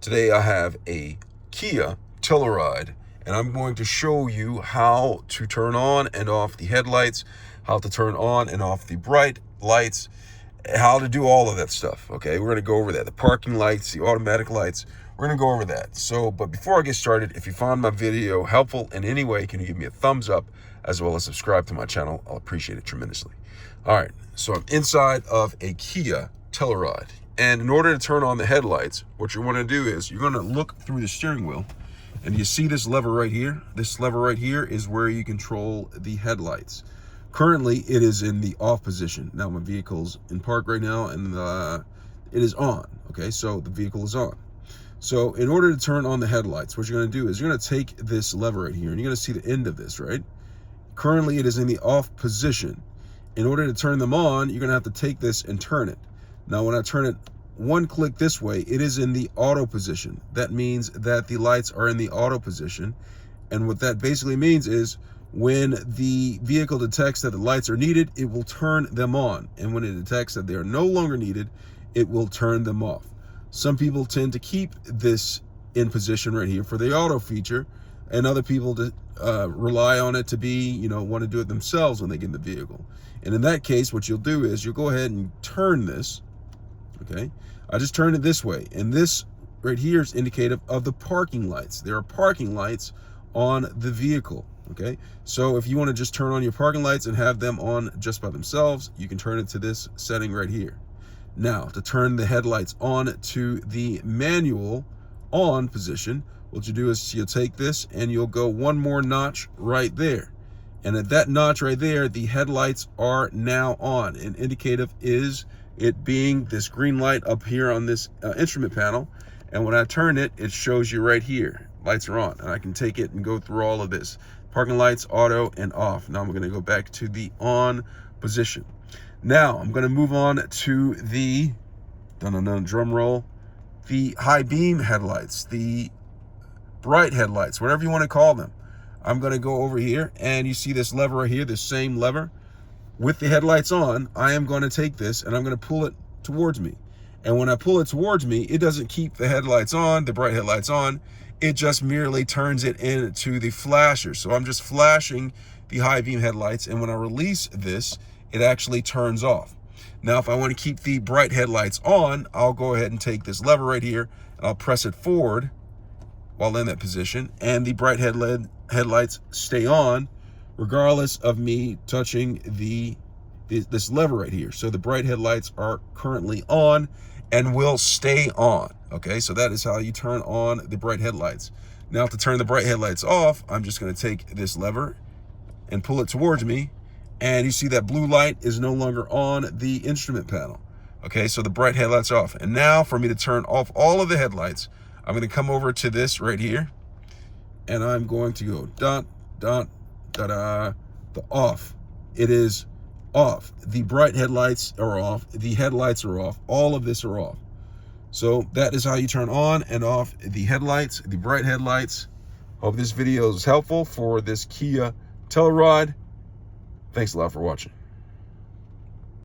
Today I have a Kia Telluride, and I'm going to show you how to turn on and off the headlights, how to turn on and off the bright lights, how to do all of that stuff. Okay, we're going to go over that. The parking lights, the automatic lights, we're going to go over that. But before I get started, if you found my video helpful in any way, can you give me a thumbs up as well as subscribe to my channel? I'll appreciate it tremendously. All right, so I'm inside of a Kia Telluride. And in order to turn on the headlights, what you want to do is you're going to look through the steering wheel, and you see this lever right here. This lever right here is where you control the headlights. Currently, it is in the off position. Now, my vehicle's in park right now, and it is on. Okay, so the vehicle is on. So in order to turn on the headlights, what you're going to do is you're going to take this lever right here, and you're going to see the end of this, right? Currently, it is in the off position. In order to turn them on, you're going to have to take this and turn it. Now, when I turn it one click this way, it is in the auto position. That means that the lights are in the auto position. And what that basically means is when the vehicle detects that the lights are needed, it will turn them on. And when it detects that they are no longer needed, it will turn them off. Some people tend to keep this in position right here for the auto feature, and other people rely on it to be, want to do it themselves when they get in the vehicle. And in that case, what you'll do is you'll go ahead and turn this. Okay, I just turned it this way, and this right here is indicative of the parking lights. There are parking lights on the vehicle. Okay, so if you want to just turn on your parking lights and have them on just by themselves, you can turn it to this setting right here. Now, to turn the headlights on to the manual on position, what you do is you'll take this and you'll go one more notch right there. And at that notch right there, the headlights are now on. And indicative is it being this green light up here on this instrument panel. And when I turn it, it shows you right here, lights are on. And I can take it and go through all of this. Parking lights, auto, and off. Now I'm gonna go back to the on position. Now I'm gonna move on to the, drum roll, the high beam headlights, the bright headlights, whatever you wanna call them. I'm gonna go over here, and you see this lever right here, this same lever. With the headlights on, I am going to take this and I'm going to pull it towards me. And when I pull it towards me, it doesn't keep the headlights on, the bright headlights on. It just merely turns it into the flasher. So I'm just flashing the high beam headlights. And when I release this, it actually turns off. Now, if I want to keep the bright headlights on, I'll go ahead and take this lever right here and I'll press it forward while in that position. And the bright headlights stay on, regardless of me touching this lever right here. So the bright headlights are currently on and will stay on. Okay, so that is how you turn on the bright headlights. Now, to turn the bright headlights off, I'm just going to take this lever and pull it towards me, and you see that blue light is no longer on the instrument panel. Okay, so the bright headlights are off. And now for me to turn off all of the headlights, I'm going to come over to this right here, and I'm going to go dot, dot, the off. It is off. The bright headlights are off. The headlights are off. All of this are off. So that is how you turn on and off the headlights, the bright headlights. Hope this video is helpful for this Kia Telluride. Thanks a lot for watching.